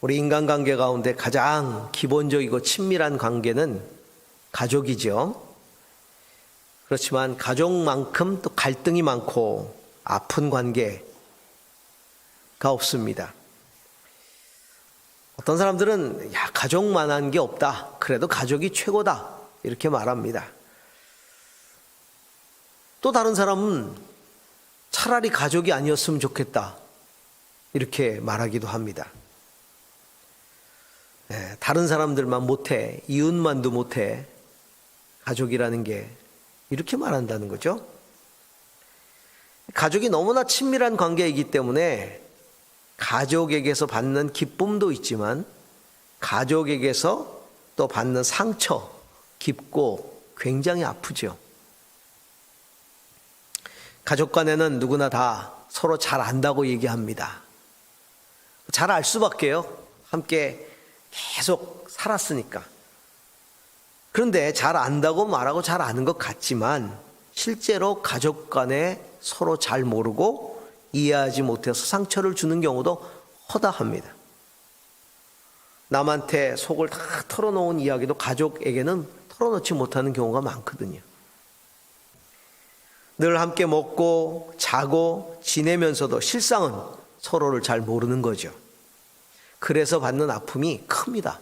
우리 인간관계 가운데 가장 기본적이고 친밀한 관계는 가족이죠. 그렇지만 가족만큼 또 갈등이 많고 아픈 관계가 없습니다. 어떤 사람들은 가족만한 게 없다, 그래도 가족이 최고다, 이렇게 말합니다. 또 다른 사람은 차라리 가족이 아니었으면 좋겠다, 이렇게 말하기도 합니다. 다른 사람들만 못해, 이웃만도 못해, 가족이라는 게 이렇게 말한다는 거죠. 가족이 너무나 친밀한 관계이기 때문에 가족에게서 받는 기쁨도 있지만 가족에게서 또 받는 상처, 깊고 굉장히 아프죠. 가족 간에는 누구나 다 서로 잘 안다고 얘기합니다. 잘 알 수밖에요. 함께 계속 살았으니까. 그런데 잘 안다고 말하고 잘 아는 것 같지만 실제로 가족 간에 서로 잘 모르고 이해하지 못해서 상처를 주는 경우도 허다합니다. 남한테 속을 다 털어놓은 이야기도 가족에게는 털어놓지 못하는 경우가 많거든요. 늘 함께 먹고 자고 지내면서도 실상은 서로를 잘 모르는 거죠. 그래서 받는 아픔이 큽니다.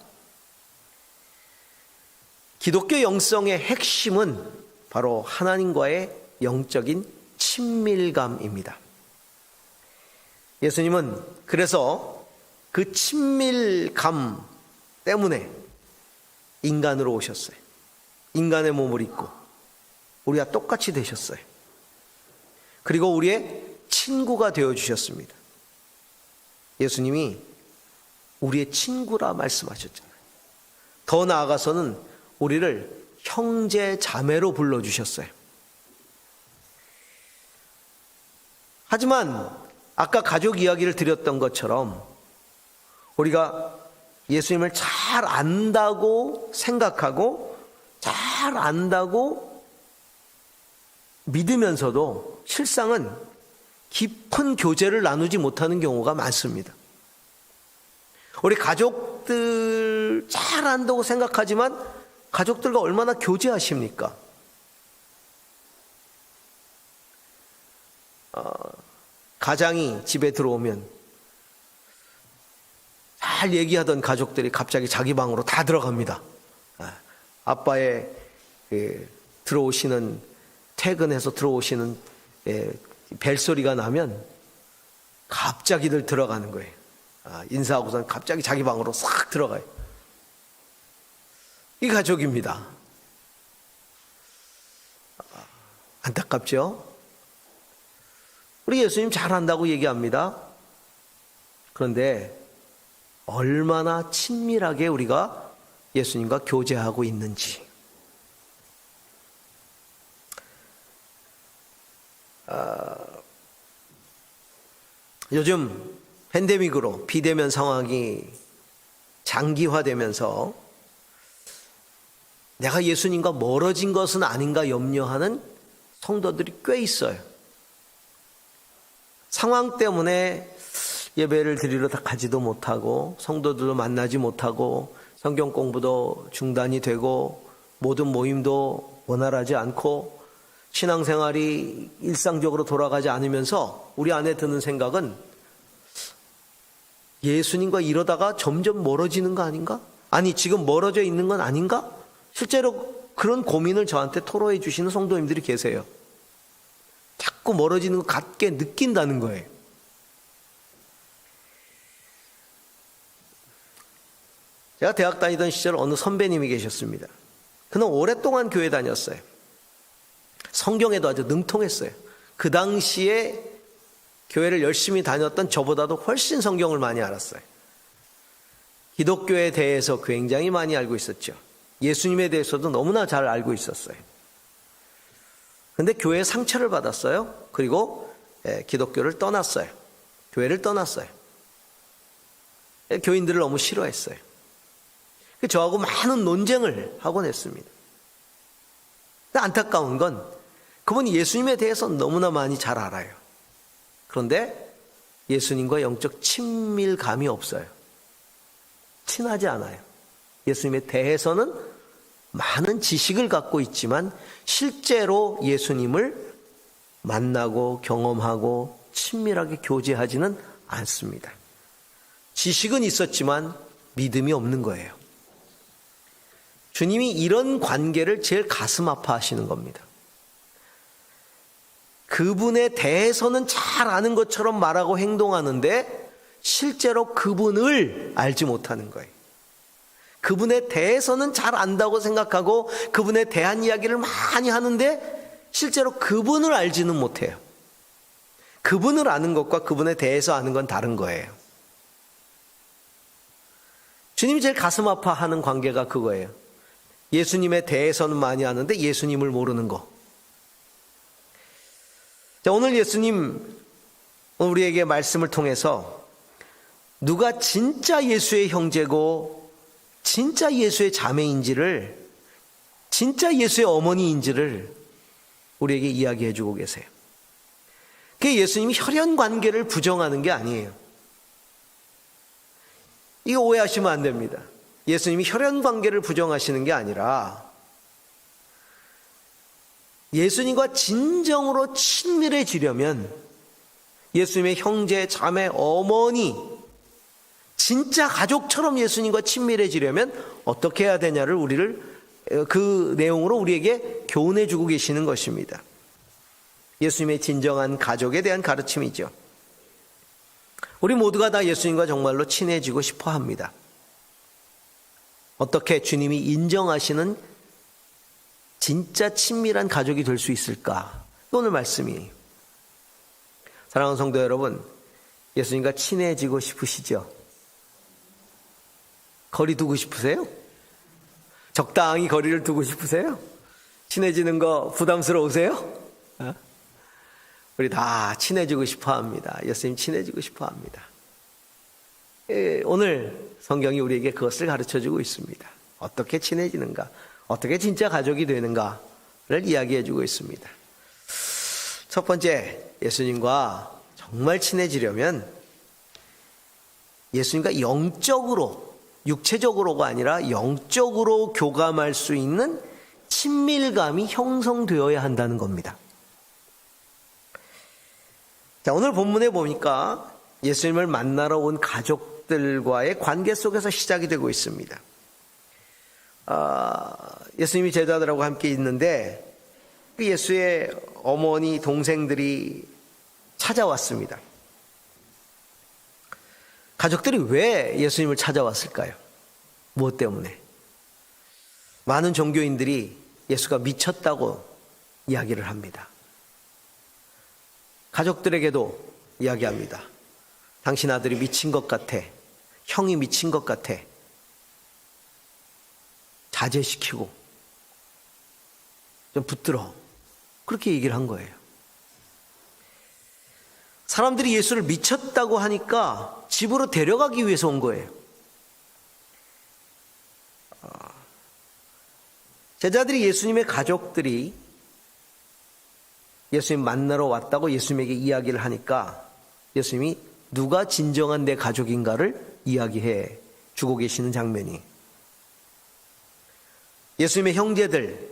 기독교 영성의 핵심은 바로 하나님과의 영적인 친밀감입니다. 예수님은 그래서 그 친밀감 때문에 인간으로 오셨어요. 인간의 몸을 입고 우리와 똑같이 되셨어요. 그리고 우리의 친구가 되어주셨습니다. 예수님이 우리의 친구라 말씀하셨잖아요. 더 나아가서는 우리를 형제 자매로 불러주셨어요. 하지만 아까 가족 이야기를 드렸던 것처럼 우리가 예수님을 잘 안다고 생각하고 잘 안다고 믿으면서도 실상은 깊은 교제를 나누지 못하는 경우가 많습니다. 우리 가족들 잘 안다고 생각하지만 가족들과 얼마나 교제하십니까? 가장이 집에 들어오면 잘 얘기하던 가족들이 갑자기 자기 방으로 다 들어갑니다. 아빠의 들어오시는, 퇴근해서 들어오시는 벨소리가 나면 갑자기들 들어가는 거예요. 인사하고선 갑자기 자기 방으로 싹 들어가요. 이 가족입니다. 안타깝죠? 우리 예수님 잘한다고 얘기합니다. 그런데 얼마나 친밀하게 우리가 예수님과 교제하고 있는지. 요즘 팬데믹으로 비대면 상황이 장기화되면서 내가 예수님과 멀어진 것은 아닌가 염려하는 성도들이 꽤 있어요. 상황 때문에 예배를 드리러 가지도 못하고 성도들도 만나지 못하고 성경 공부도 중단이 되고 모든 모임도 원활하지 않고 신앙생활이 일상적으로 돌아가지 않으면서 우리 안에 드는 생각은 예수님과 이러다가 점점 멀어지는 거 아닌가? 아니, 지금 멀어져 있는 건 아닌가? 실제로 그런 고민을 저한테 토로해 주시는 성도님들이 계세요. 자꾸 멀어지는 것 같게 느낀다는 거예요. 제가 대학 다니던 시절 어느 선배님이 계셨습니다. 그는 오랫동안 교회 다녔어요. 성경에도 아주 능통했어요. 그 당시에 교회를 열심히 다녔던 저보다도 훨씬 성경을 많이 알았어요. 기독교에 대해서 굉장히 많이 알고 있었죠. 예수님에 대해서도 너무나 잘 알고 있었어요. 그런데 교회에 상처를 받았어요. 그리고 기독교를 떠났어요. 교회를 떠났어요. 교인들을 너무 싫어했어요. 저하고 많은 논쟁을 하곤 했습니다. 근데 안타까운 건 그분이 예수님에 대해서 너무나 많이 잘 알아요. 그런데 예수님과 영적 친밀감이 없어요. 친하지 않아요. 예수님에 대해서는 많은 지식을 갖고 있지만 실제로 예수님을 만나고 경험하고 친밀하게 교제하지는 않습니다. 지식은 있었지만 믿음이 없는 거예요. 주님이 이런 관계를 제일 가슴 아파하시는 겁니다. 그분에 대해서는 잘 아는 것처럼 말하고 행동하는데 실제로 그분을 알지 못하는 거예요. 그분에 대해서는 잘 안다고 생각하고 그분에 대한 이야기를 많이 하는데 실제로 그분을 알지는 못해요. 그분을 아는 것과 그분에 대해서 아는 건 다른 거예요. 주님이 제일 가슴 아파하는 관계가 그거예요. 예수님에 대해서는 많이 아는데 예수님을 모르는 거. 자, 오늘 예수님 우리에게 말씀을 통해서 누가 진짜 예수의 형제고 진짜 예수의 자매인지를, 진짜 예수의 어머니인지를 우리에게 이야기해 주고 계세요. 그게 예수님이 혈연 관계를 부정하는 게 아니에요. 이거 오해하시면 안 됩니다. 예수님이 혈연 관계를 부정하시는 게 아니라 예수님과 진정으로 친밀해지려면 예수님의 형제, 자매, 어머니, 진짜 가족처럼 예수님과 친밀해지려면 어떻게 해야 되냐를 그 내용으로 우리에게 교훈해 주고 계시는 것입니다. 예수님의 진정한 가족에 대한 가르침이죠. 우리 모두가 다 예수님과 정말로 친해지고 싶어 합니다. 어떻게 주님이 인정하시는 진짜 친밀한 가족이 될 수 있을까? 오늘 말씀이. 사랑하는 성도 여러분, 예수님과 친해지고 싶으시죠? 거리 두고 싶으세요? 적당히 거리를 두고 싶으세요? 친해지는 거 부담스러우세요? 우리 다 친해지고 싶어 합니다. 예수님 친해지고 싶어 합니다. 오늘 성경이 우리에게 그것을 가르쳐주고 있습니다. 어떻게 친해지는가? 어떻게 진짜 가족이 되는가를 이야기해주고 있습니다. 첫 번째, 예수님과 정말 친해지려면 예수님과 영적으로, 육체적으로가 아니라 영적으로 교감할 수 있는 친밀감이 형성되어야 한다는 겁니다. 자, 오늘 본문에 보니까 예수님을 만나러 온 가족들과의 관계 속에서 시작이 되고 있습니다. 예수님이 제자들하고 함께 있는데 그 예수의 어머니, 동생들이 찾아왔습니다. 가족들이 왜 예수님을 찾아왔을까요? 무엇 때문에? 많은 종교인들이 예수가 미쳤다고 이야기를 합니다. 가족들에게도 이야기합니다. 당신 아들이 미친 것 같아. 형이 미친 것 같아. 자제시키고 좀 붙들어. 그렇게 얘기를 한 거예요. 사람들이 예수를 미쳤다고 하니까 집으로 데려가기 위해서 온 거예요. 제자들이 예수님의 가족들이 예수님 만나러 왔다고 예수님에게 이야기를 하니까 예수님이 누가 진정한 내 가족인가를 이야기해 주고 계시는 장면이, 예수님의 형제들,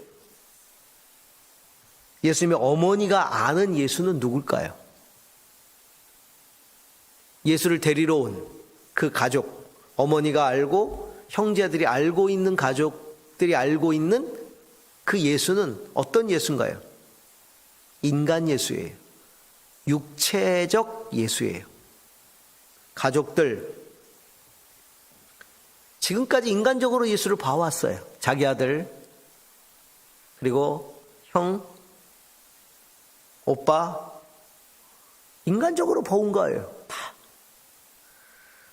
예수님의 어머니가 아는 예수는 누굴까요? 예수를 데리러 온 그 가족, 어머니가 알고 형제들이 알고 있는 가족들이 알고 있는 그 예수는 어떤 예수인가요? 인간 예수예요. 육체적 예수예요. 가족들, 지금까지 인간적으로 예수를 봐왔어요. 자기 아들, 그리고 형, 오빠, 인간적으로 봐온 거예요. 다.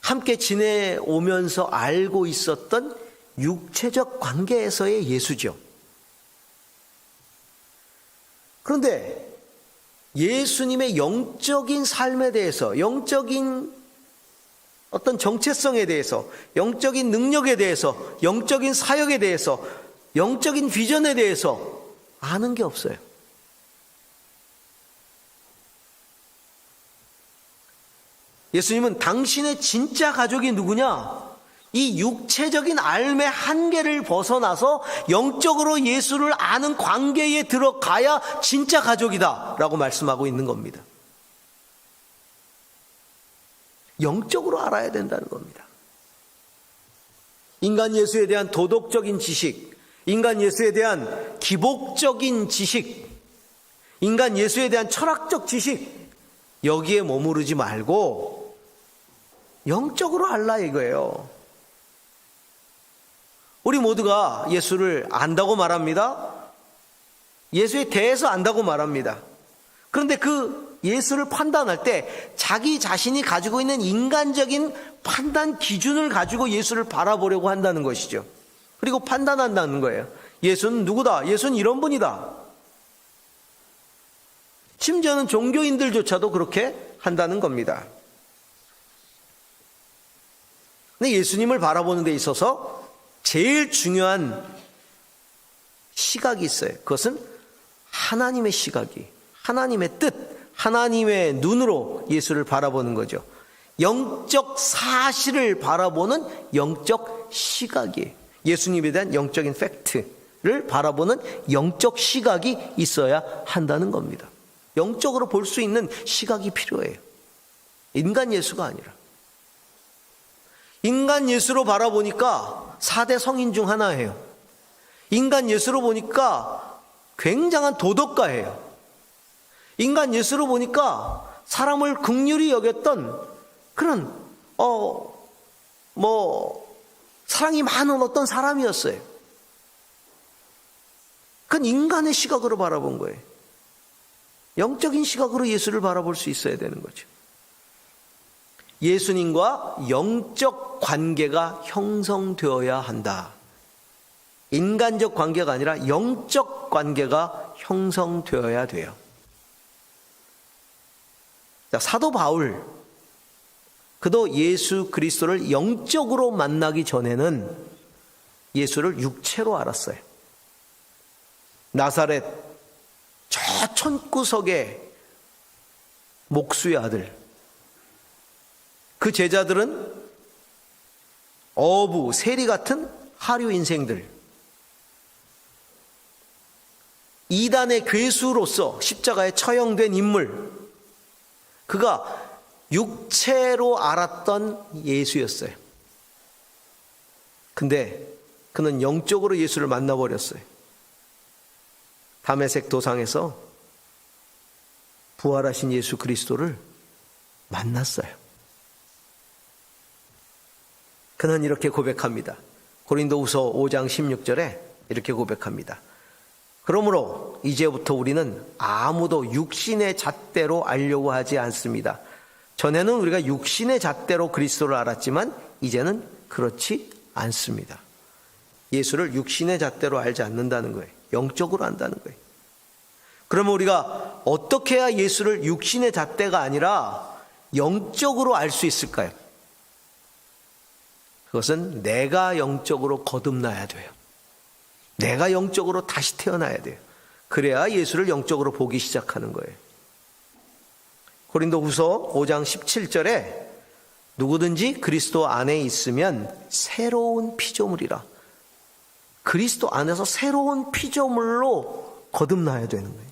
함께 지내오면서 알고 있었던 육체적 관계에서의 예수죠. 그런데 예수님의 영적인 삶에 대해서, 영적인 어떤 정체성에 대해서, 영적인 능력에 대해서, 영적인 사역에 대해서, 영적인 비전에 대해서 아는 게 없어요. 예수님은 당신의 진짜 가족이 누구냐? 이 육체적인 삶의 한계를 벗어나서 영적으로 예수를 아는 관계에 들어가야 진짜 가족이다 라고 말씀하고 있는 겁니다. 영적으로 알아야 된다는 겁니다. 인간 예수에 대한 도덕적인 지식, 인간 예수에 대한 기복적인 지식, 인간 예수에 대한 철학적 지식, 여기에 머무르지 말고 영적으로 알라 이거예요. 우리 모두가 예수를 안다고 말합니다. 예수에 대해서 안다고 말합니다. 그런데 그 예수를 판단할 때 자기 자신이 가지고 있는 인간적인 판단 기준을 가지고 예수를 바라보려고 한다는 것이죠. 그리고 판단한다는 거예요. 예수는 누구다? 예수는 이런 분이다. 심지어는 종교인들조차도 그렇게 한다는 겁니다. 근데 예수님을 바라보는 데 있어서 제일 중요한 시각이 있어요. 그것은 하나님의 시각이, 하나님의 뜻, 하나님의 눈으로 예수를 바라보는 거죠. 영적 사실을 바라보는 영적 시각이, 예수님에 대한 영적인 팩트를 바라보는 영적 시각이 있어야 한다는 겁니다. 영적으로 볼 수 있는 시각이 필요해요. 인간 예수가 아니라. 인간 예수로 바라보니까 4대 성인 중 하나예요. 인간 예수로 보니까 굉장한 도덕가예요. 인간 예수로 보니까 사람을 긍휼히 여겼던 그런 사랑이 많은 어떤 사람이었어요. 그건 인간의 시각으로 바라본 거예요. 영적인 시각으로 예수를 바라볼 수 있어야 되는 거죠. 예수님과 영적 관계가 형성되어야 한다. 인간적 관계가 아니라 영적 관계가 형성되어야 돼요. 자, 사도 바울, 그도 예수 그리스도를 영적으로 만나기 전에는 예수를 육체로 알았어요. 나사렛 저 촌구석의 목수의 아들, 그 제자들은 어부, 세리 같은 하류 인생들, 이단의 괴수로서 십자가에 처형된 인물, 그가 육체로 알았던 예수였어요. 근데 그는 영적으로 예수를 만나버렸어요. 다메섹 도상에서 부활하신 예수 그리스도를 만났어요. 그는 이렇게 고백합니다. 고린도후서 5장 16절에 이렇게 고백합니다. 그러므로 이제부터 우리는 아무도 육신의 잣대로 알려고 하지 않습니다. 전에는 우리가 육신의 잣대로 그리스도를 알았지만 이제는 그렇지 않습니다. 예수를 육신의 잣대로 알지 않는다는 거예요. 영적으로 안다는 거예요. 그러면 우리가 어떻게 해야 예수를 육신의 잣대가 아니라 영적으로 알 수 있을까요? 그것은 내가 영적으로 거듭나야 돼요. 내가 영적으로 다시 태어나야 돼요. 그래야 예수를 영적으로 보기 시작하는 거예요. 고린도후서 5장 17절에 누구든지 그리스도 안에 있으면 새로운 피조물이라. 그리스도 안에서 새로운 피조물로 거듭나야 되는 거예요.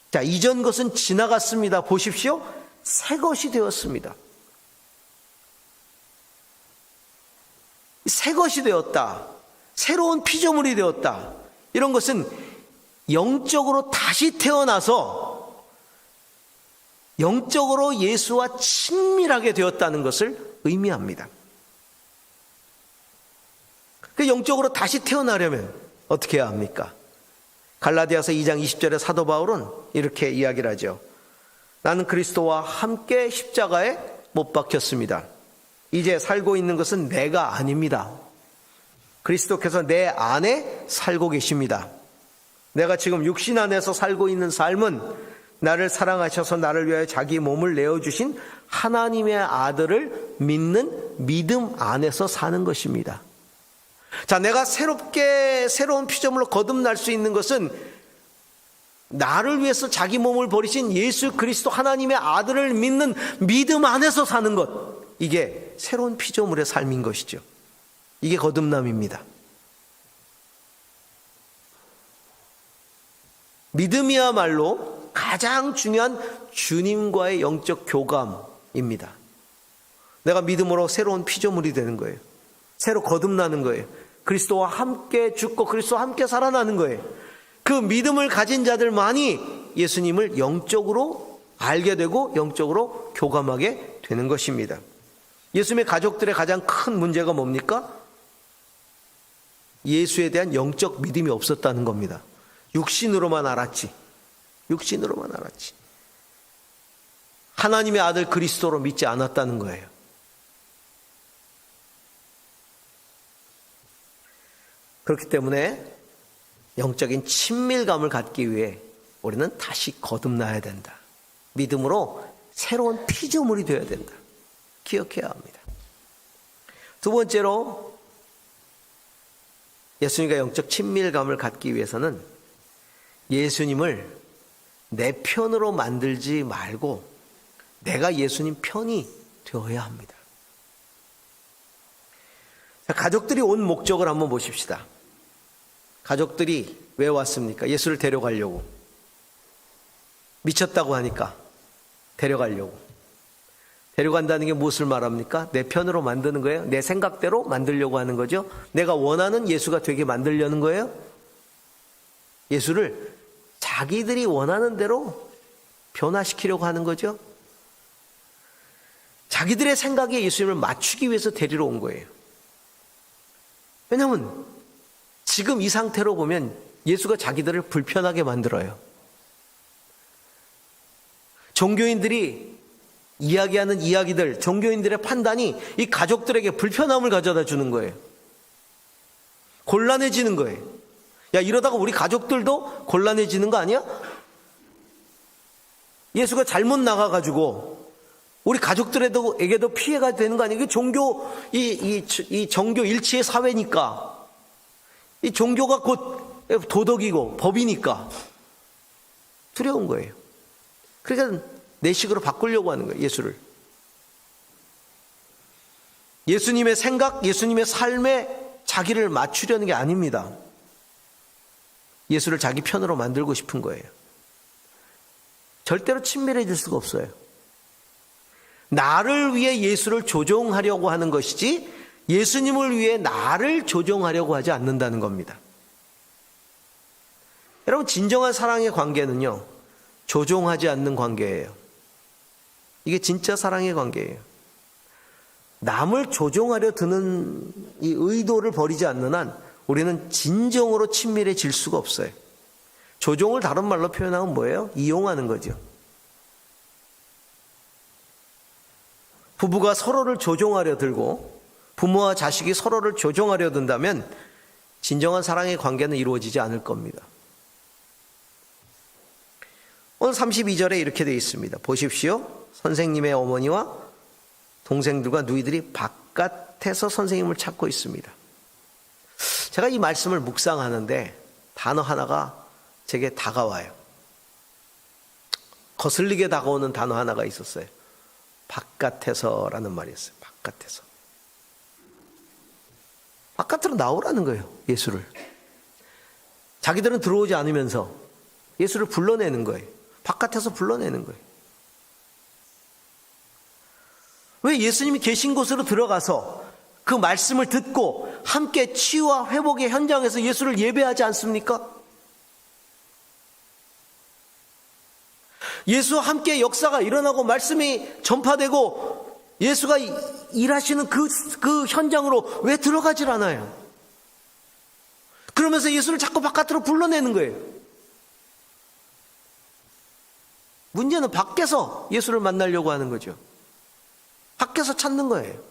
자, 이전 것은 지나갔습니다. 보십시오. 새 것이 되었습니다. 새 것이 되었다. 새로운 피조물이 되었다. 이런 것은 영적으로 다시 태어나서 영적으로 예수와 친밀하게 되었다는 것을 의미합니다. 그 영적으로 다시 태어나려면 어떻게 해야 합니까? 갈라디아서 2장 20절에 사도 바울은 이렇게 이야기를 하죠. 나는 그리스도와 함께 십자가에 못 박혔습니다. 이제 살고 있는 것은 내가 아닙니다. 그리스도께서 내 안에 살고 계십니다. 내가 지금 육신 안에서 살고 있는 삶은 나를 사랑하셔서 나를 위하여 자기 몸을 내어주신 하나님의 아들을 믿는 믿음 안에서 사는 것입니다. 자, 내가 새로운 피조물로 거듭날 수 있는 것은 나를 위해서 자기 몸을 버리신 예수 그리스도 하나님의 아들을 믿는 믿음 안에서 사는 것. 이게 새로운 피조물의 삶인 것이죠. 이게 거듭남입니다. 믿음이야말로 가장 중요한 주님과의 영적 교감입니다. 내가 믿음으로 새로운 피조물이 되는 거예요. 새로 거듭나는 거예요. 그리스도와 함께 죽고 그리스도와 함께 살아나는 거예요. 그 믿음을 가진 자들만이 예수님을 영적으로 알게 되고 영적으로 교감하게 되는 것입니다. 예수님의 가족들의 가장 큰 문제가 뭡니까? 예수에 대한 영적 믿음이 없었다는 겁니다. 육신으로만 알았지. 육신으로만 알았지. 하나님의 아들 그리스도로 믿지 않았다는 거예요. 그렇기 때문에 영적인 친밀감을 갖기 위해 우리는 다시 거듭나야 된다. 믿음으로 새로운 피조물이 되어야 된다. 기억해야 합니다. 두 번째로 예수님과 영적 친밀감을 갖기 위해서는 예수님을 내 편으로 만들지 말고 내가 예수님 편이 되어야 합니다. 자, 가족들이 온 목적을 한번 보십시다. 가족들이 왜 왔습니까? 예수를 데려가려고. 미쳤다고 하니까 데려가려고. 데려간다는 게 무엇을 말합니까? 내 편으로 만드는 거예요? 내 생각대로 만들려고 하는 거죠? 내가 원하는 예수가 되게 만들려는 거예요? 예수를 자기들이 원하는 대로 변화시키려고 하는 거죠? 자기들의 생각에 예수님을 맞추기 위해서 데리러 온 거예요. 왜냐하면 지금 이 상태로 보면 예수가 자기들을 불편하게 만들어요. 종교인들이 이야기하는 이야기들, 종교인들의 판단이 이 가족들에게 불편함을 가져다 주는 거예요. 곤란해지는 거예요. 야, 이러다가 우리 가족들도 곤란해지는 거 아니야? 예수가 잘못 나가가지고 우리 가족들에게도 피해가 되는 거 아니에요? 이게 이 정교 일치의 사회니까. 이 종교가 곧 도덕이고 법이니까 두려운 거예요. 그러니까 내 식으로 바꾸려고 하는 거예요, 예수를. 예수님의 생각, 예수님의 삶에 자기를 맞추려는 게 아닙니다. 예수를 자기 편으로 만들고 싶은 거예요. 절대로 친밀해질 수가 없어요. 나를 위해 예수를 조종하려고 하는 것이지 예수님을 위해 나를 조종하려고 하지 않는다는 겁니다. 여러분, 진정한 사랑의 관계는요, 조종하지 않는 관계예요. 이게 진짜 사랑의 관계예요. 남을 조종하려 드는 이 의도를 버리지 않는 한 우리는 진정으로 친밀해질 수가 없어요. 조종을 다른 말로 표현하면 뭐예요? 이용하는 거죠. 부부가 서로를 조종하려 들고 부모와 자식이 서로를 조종하려 든다면 진정한 사랑의 관계는 이루어지지 않을 겁니다. 오늘 32절에 이렇게 되어 있습니다. 보십시오. 선생님의 어머니와 동생들과 누이들이 바깥에서 선생님을 찾고 있습니다. 제가 이 말씀을 묵상하는데 단어 하나가 제게 다가와요. 거슬리게 다가오는 단어 하나가 있었어요. 바깥에서라는 말이었어요. 바깥에서. 바깥으로 나오라는 거예요. 예수를. 자기들은 들어오지 않으면서 예수를 불러내는 거예요. 바깥에서 불러내는 거예요. 왜 예수님이 계신 곳으로 들어가서 그 말씀을 듣고 함께 치유와 회복의 현장에서 예수를 예배하지 않습니까? 예수와 함께 역사가 일어나고 말씀이 전파되고 예수가 일하시는 그 현장으로 왜 들어가질 않아요? 그러면서 예수를 자꾸 바깥으로 불러내는 거예요. 문제는 밖에서 예수를 만나려고 하는 거죠. 밖에서 찾는 거예요.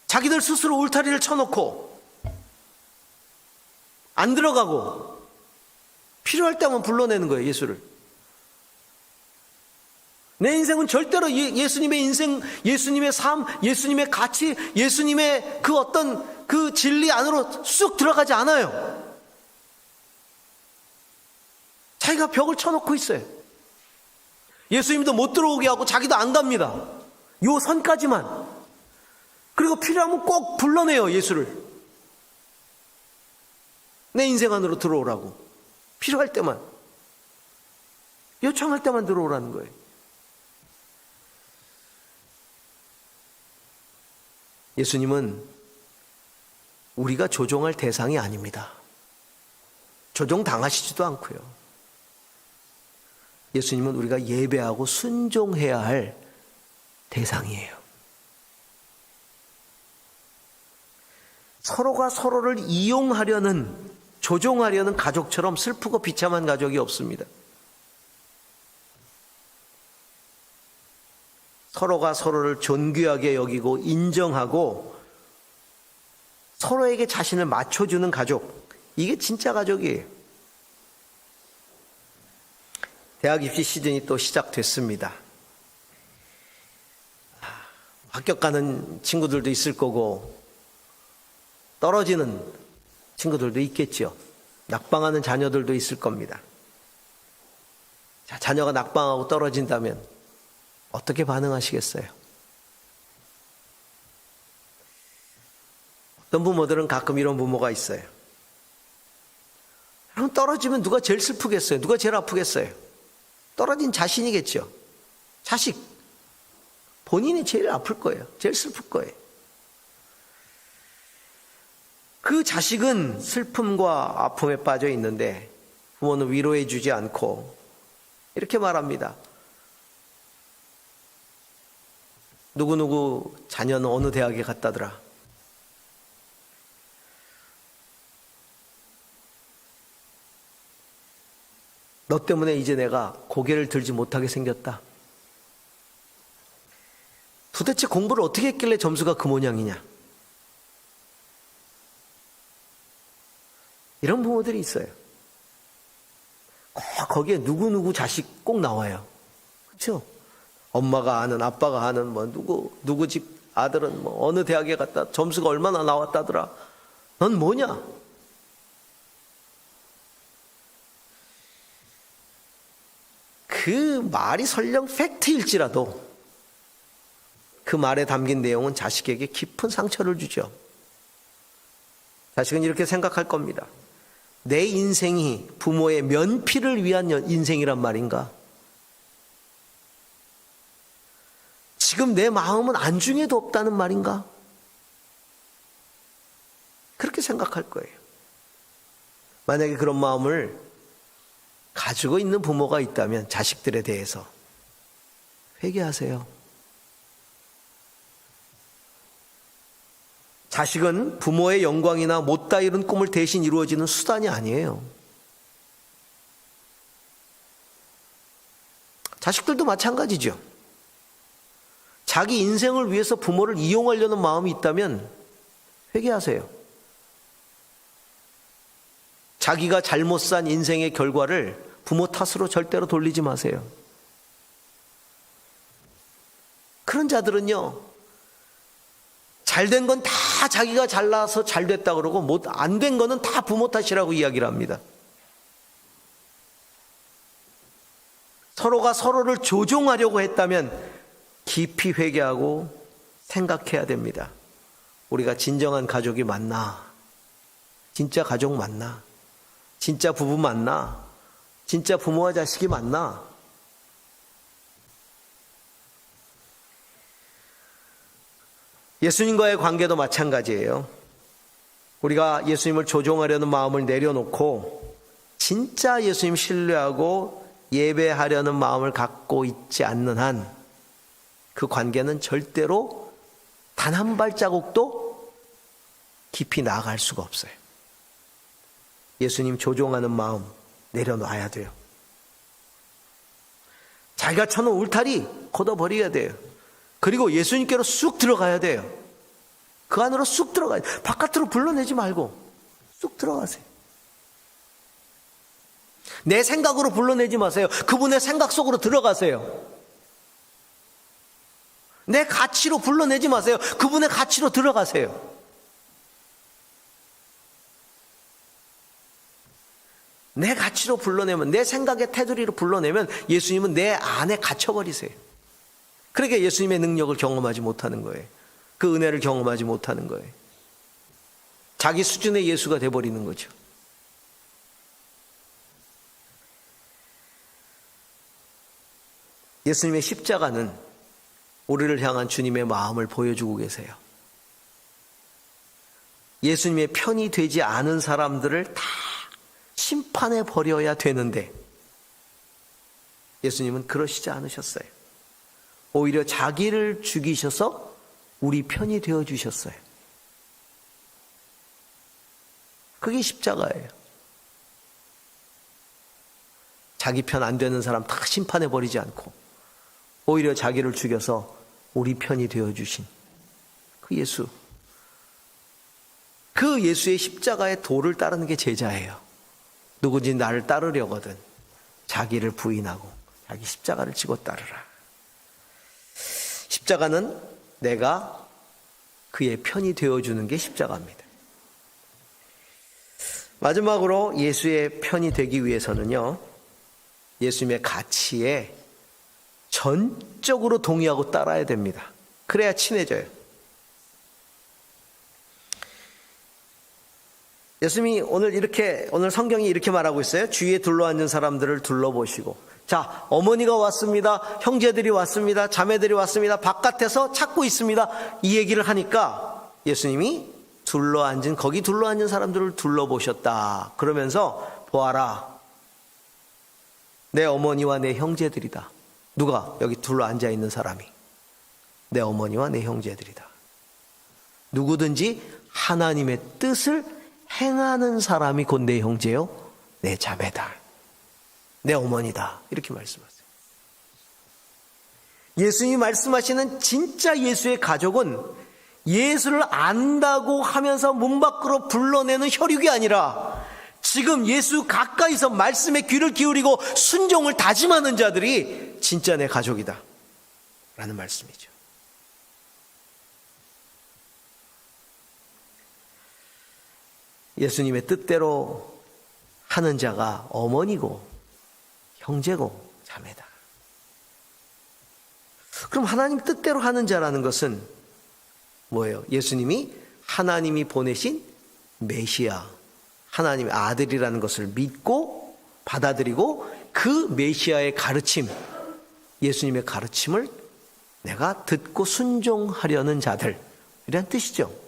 자기들 스스로 울타리를 쳐놓고 안 들어가고 필요할 때만 불러내는 거예요, 예수를. 내 인생은 절대로 예수님의 인생, 예수님의 삶, 예수님의 가치, 예수님의 그 어떤 그 진리 안으로 쑥 들어가지 않아요. 자기가 벽을 쳐놓고 있어요. 예수님도 못 들어오게 하고 자기도 안 갑니다. 요 선까지만. 그리고 필요하면 꼭 불러내요, 예수를. 내 인생 안으로 들어오라고. 필요할 때만. 요청할 때만 들어오라는 거예요. 예수님은 우리가 조종할 대상이 아닙니다. 조종당하시지도 않고요. 예수님은 우리가 예배하고 순종해야 할 대상이에요. 서로가 서로를 이용하려는, 조종하려는 가족처럼 슬프고 비참한 가족이 없습니다. 서로가 서로를 존귀하게 여기고 인정하고 서로에게 자신을 맞춰주는 가족, 이게 진짜 가족이에요. 대학 입시 시즌이 또 시작됐습니다. 합격 가는 친구들도 있을 거고 떨어지는 친구들도 있겠죠. 낙방하는 자녀들도 있을 겁니다. 자, 자녀가 낙방하고 떨어진다면 어떻게 반응하시겠어요? 어떤 부모들은 가끔 이런 부모가 있어요. 그럼 떨어지면 누가 제일 슬프겠어요? 누가 제일 아프겠어요? 떨어진 자신이겠죠. 자식. 본인이 제일 아플 거예요. 제일 슬플 거예요. 그 자식은 슬픔과 아픔에 빠져 있는데 부모는 위로해 주지 않고 이렇게 말합니다. 누구누구 자녀는 어느 대학에 갔다더라. 너 때문에 이제 내가 고개를 들지 못하게 생겼다. 도대체 공부를 어떻게 했길래 점수가 그 모양이냐. 이런 부모들이 있어요. 거기에 누구누구 자식 꼭 나와요. 그렇죠? 엄마가 아는, 아빠가 아는, 누구 집 아들은 어느 대학에 갔다, 점수가 얼마나 나왔다더라. 넌 뭐냐? 그 말이 설령 팩트일지라도 그 말에 담긴 내용은 자식에게 깊은 상처를 주죠. 자식은 이렇게 생각할 겁니다. 내 인생이 부모의 면피를 위한 인생이란 말인가? 지금 내 마음은 안중에도 없다는 말인가? 그렇게 생각할 거예요. 만약에 그런 마음을 가지고 있는 부모가 있다면 자식들에 대해서 회개하세요. 자식은 부모의 영광이나 못다 이룬 꿈을 대신 이루어지는 수단이 아니에요. 자식들도 마찬가지죠. 자기 인생을 위해서 부모를 이용하려는 마음이 있다면 회개하세요. 자기가 잘못 산 인생의 결과를 부모 탓으로 절대로 돌리지 마세요. 그런 자들은요, 잘된 건 다 자기가 잘나서 잘 됐다 그러고 안 된 거는 다 부모 탓이라고 이야기를 합니다. 서로가 서로를 조종하려고 했다면 깊이 회개하고 생각해야 됩니다. 우리가 진정한 가족이 맞나? 진짜 가족 맞나? 진짜 부부 맞나? 진짜 부모와 자식이 맞나? 예수님과의 관계도 마찬가지예요. 우리가 예수님을 조종하려는 마음을 내려놓고 진짜 예수님 신뢰하고 예배하려는 마음을 갖고 있지 않는 한 그 관계는 절대로 단 한 발자국도 깊이 나아갈 수가 없어요. 예수님 조종하는 마음 내려놔야 돼요. 자기가 쳐놓은 울타리 걷어버려야 돼요. 그리고 예수님께로 쑥 들어가야 돼요. 그 안으로 쑥 들어가야 돼요. 바깥으로 불러내지 말고 쑥 들어가세요. 내 생각으로 불러내지 마세요. 그분의 생각 속으로 들어가세요. 내 가치로 불러내지 마세요. 그분의 가치로 들어가세요. 내 가치로 불러내면, 내 생각의 테두리로 불러내면 예수님은 내 안에 갇혀버리세요. 그러니까 예수님의 능력을 경험하지 못하는 거예요. 그 은혜를 경험하지 못하는 거예요. 자기 수준의 예수가 돼버리는 거죠. 예수님의 십자가는 우리를 향한 주님의 마음을 보여주고 계세요. 예수님의 편이 되지 않은 사람들을 다 심판해 버려야 되는데 예수님은 그러시지 않으셨어요. 오히려 자기를 죽이셔서 우리 편이 되어 주셨어요. 그게 십자가예요. 자기 편 안 되는 사람 다 심판해 버리지 않고 오히려 자기를 죽여서 우리 편이 되어 주신 그 예수. 그 예수의 십자가의 도를 따르는 게 제자예요. 누구든지 나를 따르려거든 자기를 부인하고 자기 십자가를 지고 따르라. 십자가는 내가 그의 편이 되어주는 게 십자가입니다. 마지막으로 예수의 편이 되기 위해서는요, 예수님의 가치에 전적으로 동의하고 따라야 됩니다. 그래야 친해져요. 예수님이 오늘 성경이 이렇게 말하고 있어요. 주위에 둘러앉은 사람들을 둘러보시고, 자, 어머니가 왔습니다. 형제들이 왔습니다. 자매들이 왔습니다. 바깥에서 찾고 있습니다. 이 얘기를 하니까 예수님이 거기 둘러앉은 사람들을 둘러보셨다. 그러면서 보아라. 내 어머니와 내 형제들이다. 누가? 여기 둘러앉아 있는 사람이. 내 어머니와 내 형제들이다. 누구든지 하나님의 뜻을 행하는 사람이 곧 내 형제요, 내 자매다, 내 어머니다. 이렇게 말씀하세요. 예수님이 말씀하시는 진짜 예수의 가족은 예수를 안다고 하면서 문 밖으로 불러내는 혈육이 아니라 지금 예수 가까이서 말씀에 귀를 기울이고 순종을 다짐하는 자들이 진짜 내 가족이다 라는 말씀이죠. 예수님의 뜻대로 하는 자가 어머니고 형제고 자매다. 그럼 하나님 뜻대로 하는 자라는 것은 뭐예요? 예수님이 하나님이 보내신 메시아, 하나님의 아들이라는 것을 믿고 받아들이고 그 메시아의 가르침, 예수님의 가르침을 내가 듣고 순종하려는 자들이란 뜻이죠.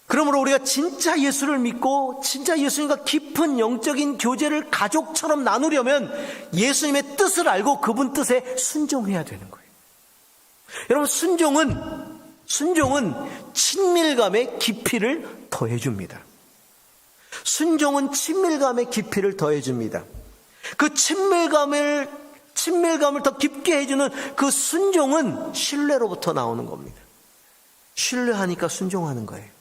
그러므로 우리가 진짜 예수를 믿고 진짜 예수님과 깊은 영적인 교제를 가족처럼 나누려면 예수님의 뜻을 알고 그분 뜻에 순종해야 되는 거예요. 여러분, 순종은 친밀감의 깊이를 더해줍니다. 순종은 친밀감의 깊이를 더해줍니다. 그 친밀감을 더 깊게 해주는 그 순종은 신뢰로부터 나오는 겁니다. 신뢰하니까 순종하는 거예요.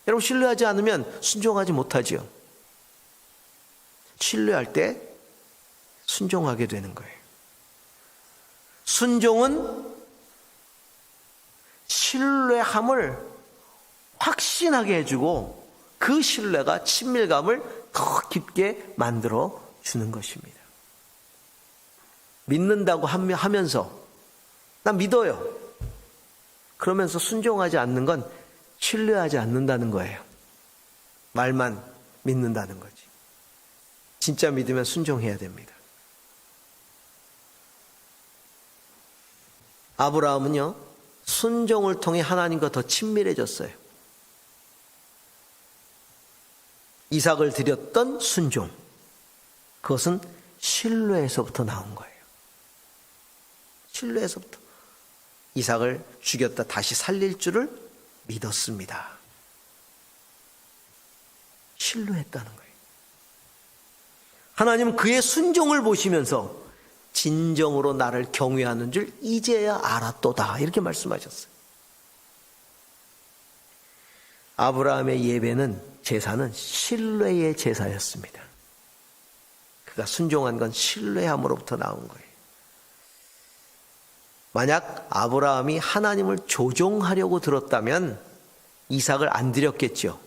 여러분, 신뢰하지 않으면 순종하지 못하지요. 신뢰할 때 순종하게 되는 거예요. 순종은 신뢰함을 확신하게 해주고 그 신뢰가 친밀감을 더 깊게 만들어 주는 것입니다. 믿는다고 하면서 난 믿어요. 그러면서 순종하지 않는 건 신뢰하지 않는다는 거예요. 말만 믿는다는 거지. 진짜 믿으면 순종해야 됩니다. 아브라함은요, 순종을 통해 하나님과 더 친밀해졌어요. 이삭을 드렸던 순종, 그것은 신뢰에서부터 나온 거예요. 신뢰에서부터. 이삭을 죽였다 다시 살릴 줄을 믿었습니다. 신뢰했다는 거예요. 하나님은 그의 순종을 보시면서 진정으로 나를 경외하는 줄 이제야 알았도다, 이렇게 말씀하셨어요. 아브라함의 예배는, 제사는 신뢰의 제사였습니다. 그가 순종한 건 신뢰함으로부터 나온 거예요. 만약 아브라함이 하나님을 조종하려고 들었다면 이삭을 안 드렸겠죠.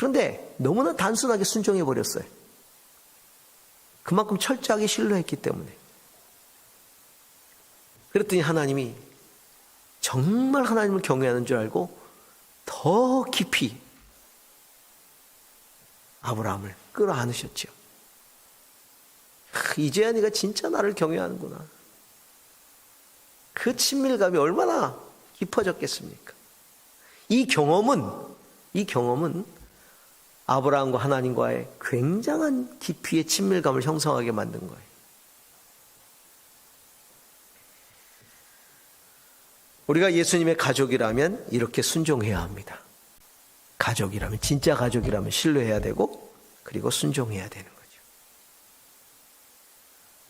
그런데 너무나 단순하게 순종해 버렸어요. 그만큼 철저하게 신뢰했기 때문에. 그랬더니 하나님이 정말 하나님을 경외하는 줄 알고 더 깊이 아브라함을 끌어안으셨죠. 이제야 네가 진짜 나를 경외하는구나. 그 친밀감이 얼마나 깊어졌겠습니까? 이 경험은 아브라함과 하나님과의 굉장한 깊이의 친밀감을 형성하게 만든 거예요. 우리가 예수님의 가족이라면 이렇게 순종해야 합니다. 가족이라면, 진짜 가족이라면 신뢰해야 되고, 그리고 순종해야 되는 거죠.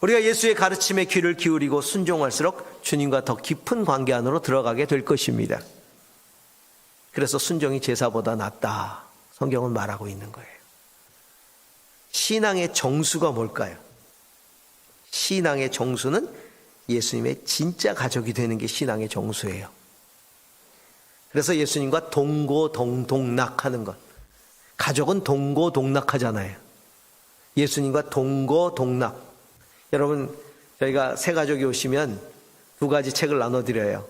우리가 예수의 가르침에 귀를 기울이고 순종할수록 주님과 더 깊은 관계 안으로 들어가게 될 것입니다. 그래서 순종이 제사보다 낫다, 성경은 말하고 있는 거예요. 신앙의 정수가 뭘까요? 신앙의 정수는 예수님의 진짜 가족이 되는 게 신앙의 정수예요. 그래서 예수님과 동고동락하는 것. 가족은 동고동락하잖아요. 예수님과 동고동락. 여러분, 저희가 새 가족이 오시면 두 가지 책을 나눠드려요.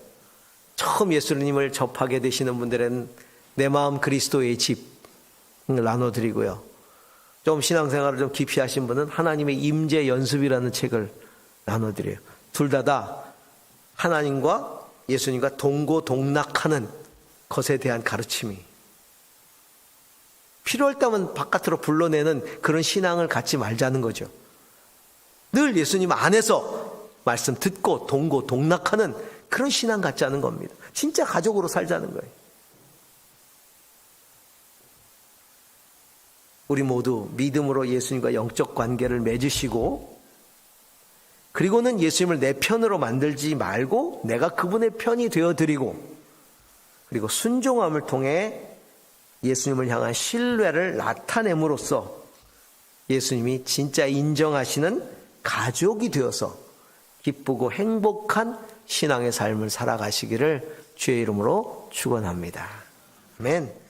처음 예수님을 접하게 되시는 분들은 내 마음 그리스도의 집 나눠드리고요. 좀 신앙생활을 좀 깊이 하신 분은 하나님의 임재 연습이라는 책을 나눠드려요. 둘 다 하나님과 예수님과 동고동락하는 것에 대한 가르침이, 필요할 때면 바깥으로 불러내는 그런 신앙을 갖지 말자는 거죠. 늘 예수님 안에서 말씀 듣고 동고동락하는 그런 신앙 갖자는 겁니다. 진짜 가족으로 살자는 거예요. 우리 모두 믿음으로 예수님과 영적 관계를 맺으시고, 그리고는 예수님을 내 편으로 만들지 말고 내가 그분의 편이 되어드리고, 그리고 순종함을 통해 예수님을 향한 신뢰를 나타냄으로써 예수님이 진짜 인정하시는 가족이 되어서 기쁘고 행복한 신앙의 삶을 살아가시기를 주의 이름으로 축원합니다. 아멘.